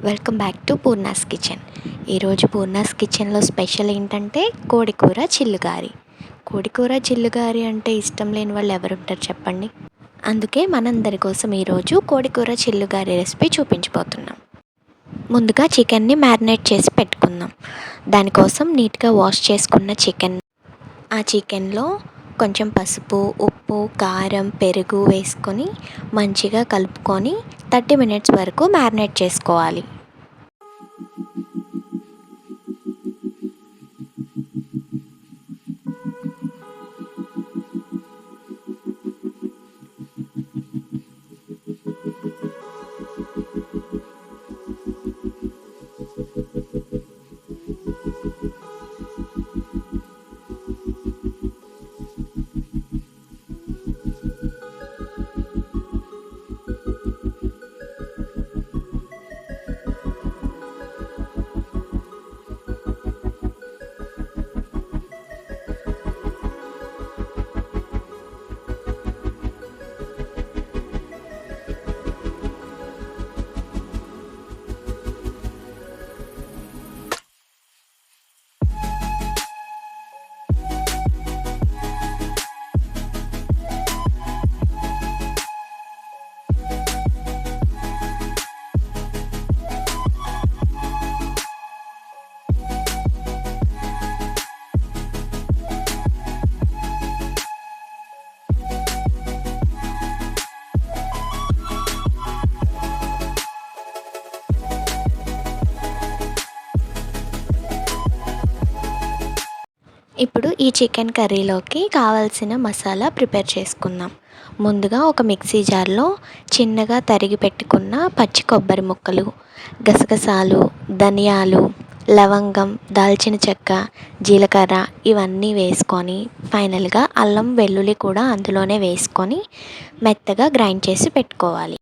Welcome back to Poorna's kitchen. ఈరోజు పూర్ణాస్ కిచెన్లో special ఏంటంటే కోడికూర చిల్లుగారి. కోడికూర చిల్లుగారి అంటే ఇష్టం లేని వాళ్ళు ఎవరుంటారు చెప్పండి. అందుకే మనందరి కోసం ఈరోజు కోడికూర చిల్లుగారి రెసిపీ చూపించబోతున్నాం. ముందుగా చికెన్ని మ్యారినేట్ చేసి పెట్టుకుందాం. దానికోసం నీట్గా వాష్ చేసుకున్న ఆ చికెన్లో కొంచెం పసుపు, ఉప్పు, కారం, పెరుగు వేసుకొని మంచిగా కలుపుకొని 30 మినిట్స్ వరకు మ్యారినేట్ చేసుకోవాలి. ఇప్పుడు ఈ చికెన్ కర్రీలోకి కావాల్సిన మసాలా ప్రిపేర్ చేసుకుందాం. ముందుగా ఒక మిక్సీ జార్లో చిన్నగా తరిగి పెట్టుకున్న పచ్చి కొబ్బరి ముక్కలు, గసగసాలు, ధనియాలు, లవంగం, దాల్చిన చెక్క, జీలకర్ర ఇవన్నీ వేసుకొని ఫైనల్గా అల్లం వెల్లుల్లి కూడా అందులోనే వేసుకొని మెత్తగా గ్రైండ్ చేసి పెట్టుకోవాలి.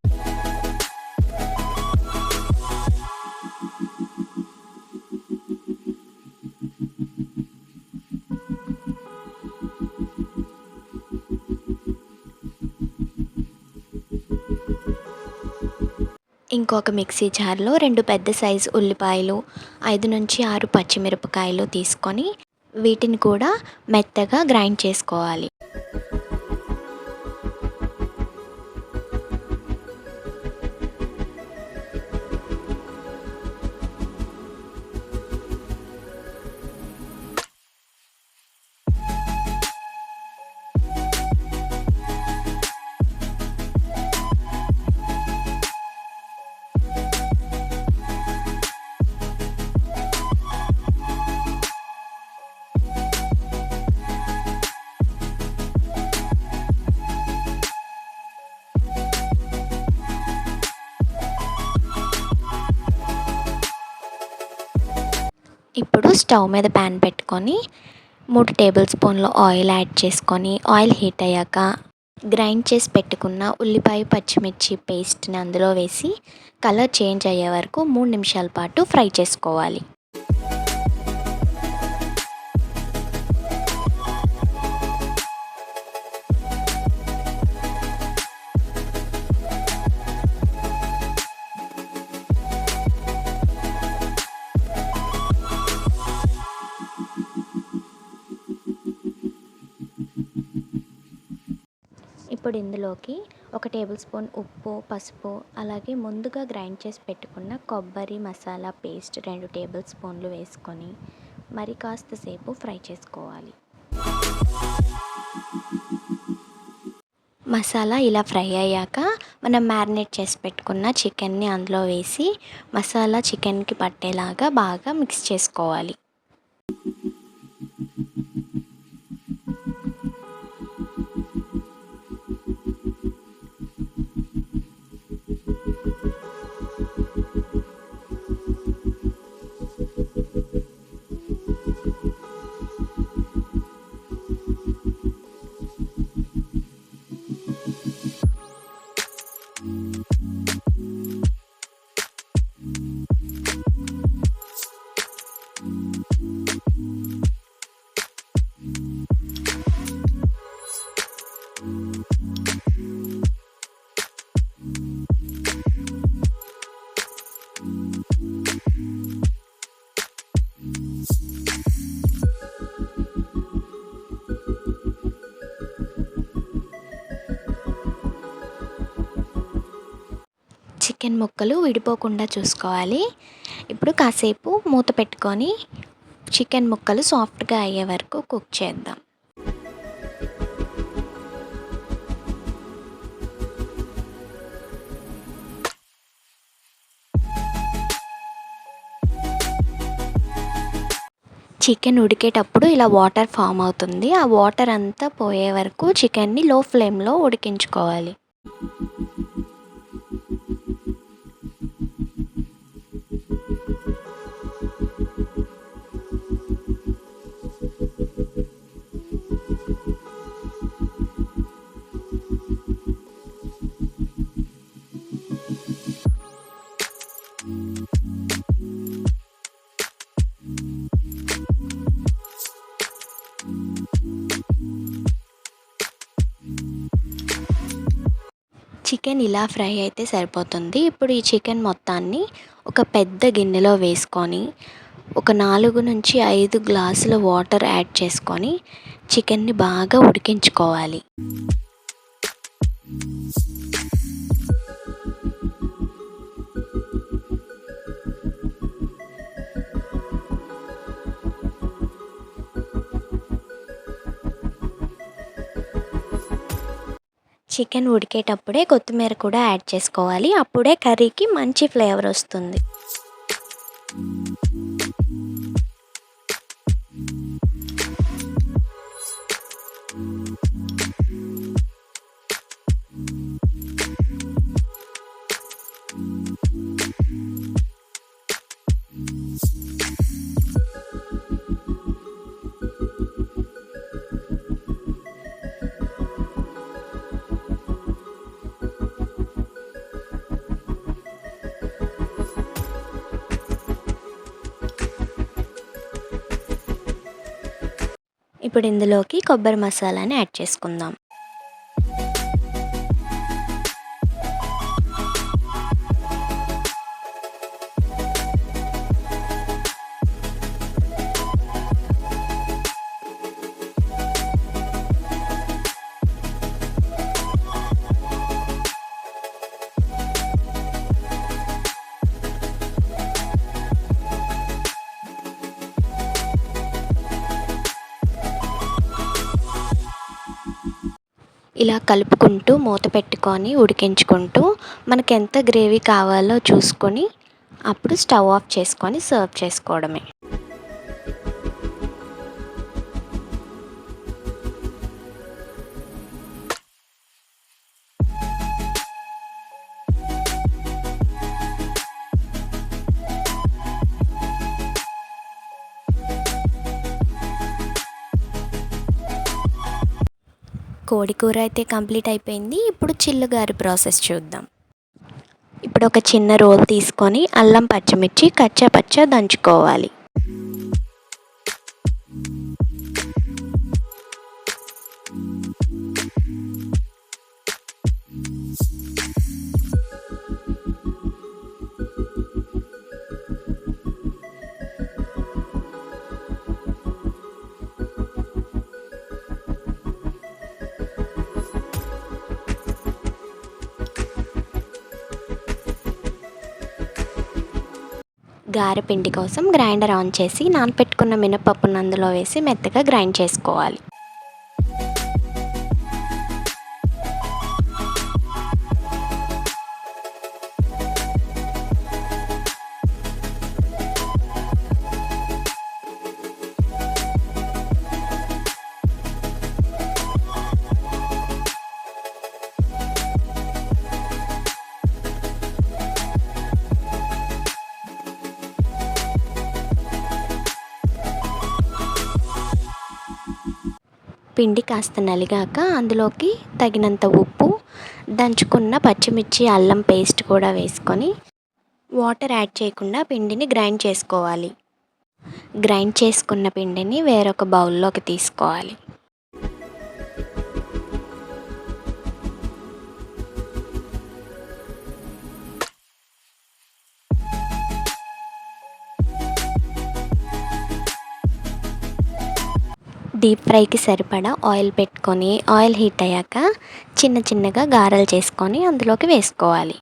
ఇంకొక మిక్సీ జార్లో 2 పెద్ద సైజు ఉల్లిపాయలు, 5 నుంచి 6 పచ్చిమిరపకాయలు తీసుకొని వీటిని కూడా మెత్తగా గ్రైండ్ చేసుకోవాలి. ఇప్పుడు స్టవ్ మీద ప్యాన్ పెట్టుకొని 3 టేబుల్ స్పూన్లు ఆయిల్ యాడ్ చేసుకొని ఆయిల్ హీట్ అయ్యాక గ్రైండ్ చేసి పెట్టుకున్న ఉల్లిపాయ పచ్చిమిర్చి పేస్ట్ని అందులో వేసి కలర్ చేంజ్ అయ్యే వరకు 3 నిమిషాల పాటు ఫ్రై చేసుకోవాలి. ఇప్పుడు ఇందులోకి 1 టేబుల్ స్పూన్ ఉప్పు, పసుపు, అలాగే ముందుగా గ్రైండ్ చేసి పెట్టుకున్న కొబ్బరి మసాలా పేస్ట్ 2 టేబుల్ స్పూన్లు వేసుకొని మరి కాస్త సేపు ఫ్రై చేసుకోవాలి. మసాలా ఇలా ఫ్రై అయ్యాక మనం మ్యారినేట్ చేసి పెట్టుకున్న చికెన్ని అందులో వేసి మసాలా చికెన్కి పట్టేలాగా బాగా మిక్స్ చేసుకోవాలి. చికెన్ ముక్కలు విడిపోకుండా చూసుకోవాలి. ఇప్పుడు కాసేపు మూత పెట్టుకొని చికెన్ ముక్కలు సాఫ్ట్గా అయ్యే వరకు కుక్ చేద్దాం. చికెన్ ఉడికేటప్పుడు ఇలా వాటర్ ఫామ్ అవుతుంది. ఆ వాటర్ అంతా పోయే వరకు చికెన్ని లో ఫ్లేమ్లో ఉడికించుకోవాలి. చికెన్ ఇలా ఫ్రై అయితే సరిపోతుంది. ఇప్పుడు ఈ చికెన్ మొత్తాన్ని ఒక పెద్ద గిన్నెలో వేసుకొని ఒక 4-5 గ్లాసుల వాటర్ యాడ్ చేసుకొని చికెన్ని బాగా ఉడికించుకోవాలి. చికెన్ ఉడికేటప్పుడే కొత్తిమీర కూడా యాడ్ చేసుకోవాలి. అప్పుడే కర్రీకి మంచి ఫ్లేవర్ వస్తుంది. ఇప్పుడు ఇందులోకి కొబ్బరి మసాలాని యాడ్ చేసుకుందాం. ఇలా కలుపుకుంటూ మూత పెట్టుకొని ఉడికించుకుంటూ మనకు ఎంత గ్రేవీ కావాలో చూసుకొని అప్పుడు స్టవ్ ఆఫ్ చేసుకొని సర్వ్ చేసుకోవడమే. కోడి కూర అయితే కంప్లీట్ అయిపోయింది. ఇప్పుడు చిల్లుగారి ప్రాసెస్ చూద్దాం. ఇప్పుడు ఒక చిన్న రోల్ తీసుకొని అల్లం పచ్చిమిర్చి కచ్చా పచ్చా దంచుకోవాలి. గారె పిండి కోసం గ్రైండర్ ఆన్ చేసి నానపెట్టుకున్న మినపప్పును అందులో వేసి మెత్తగా గ్రైండ్ చేసుకోవాలి. పిండి కాస్త నలిగాక అందులోకి తగినంత ఉప్పు, దంచుకున్న పచ్చిమిర్చి అల్లం పేస్ట్ కూడా వేసుకొని వాటర్ యాడ్ చేయకుండా పిండిని గ్రైండ్ చేసుకోవాలి. గ్రైండ్ చేసుకున్న పిండిని వేరొక బౌల్లోకి తీసుకోవాలి. డీప్ ఫ్రైకి సరిపడా ఆయిల్ పెట్టుకొని ఆయిల్ హీట్ అయ్యాక చిన్న చిన్నగా గారెలు చేసుకొని అందులోకి వేసుకోవాలి.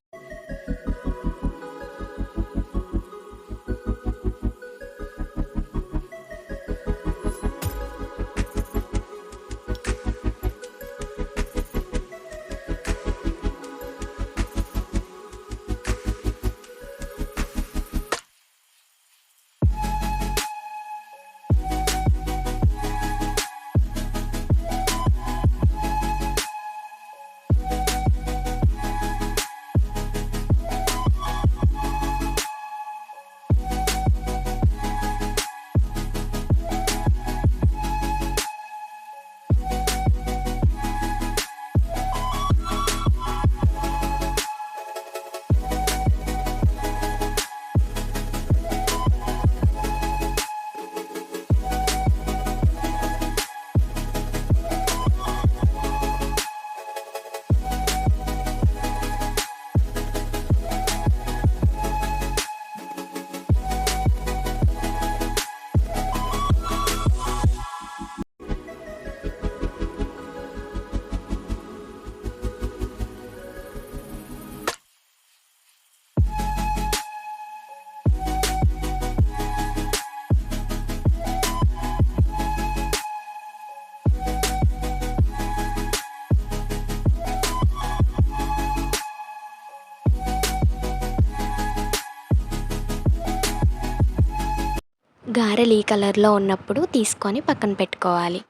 గారెలు ఈ కలర్లో ఉన్నప్పుడు తీసుకొని పక్కన పెట్టుకోవాలి.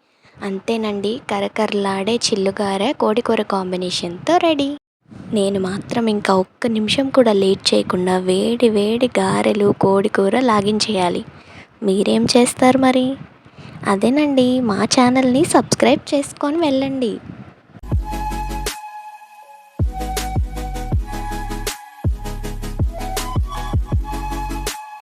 అంతేనండి, కరకరలాడే చిల్లుగారె కోడికూర కాంబినేషన్తో రెడీ. నేను మాత్రం ఇంకా ఒక్క నిమిషం కూడా లేట్ చేయకుండా వేడి వేడి గారెలు కోడికూర లాగించేయాలి. మీరేం చేస్తారు మరి? అదేనండి, మా ఛానల్ని సబ్స్క్రైబ్ చేసుకొని వెళ్ళండి.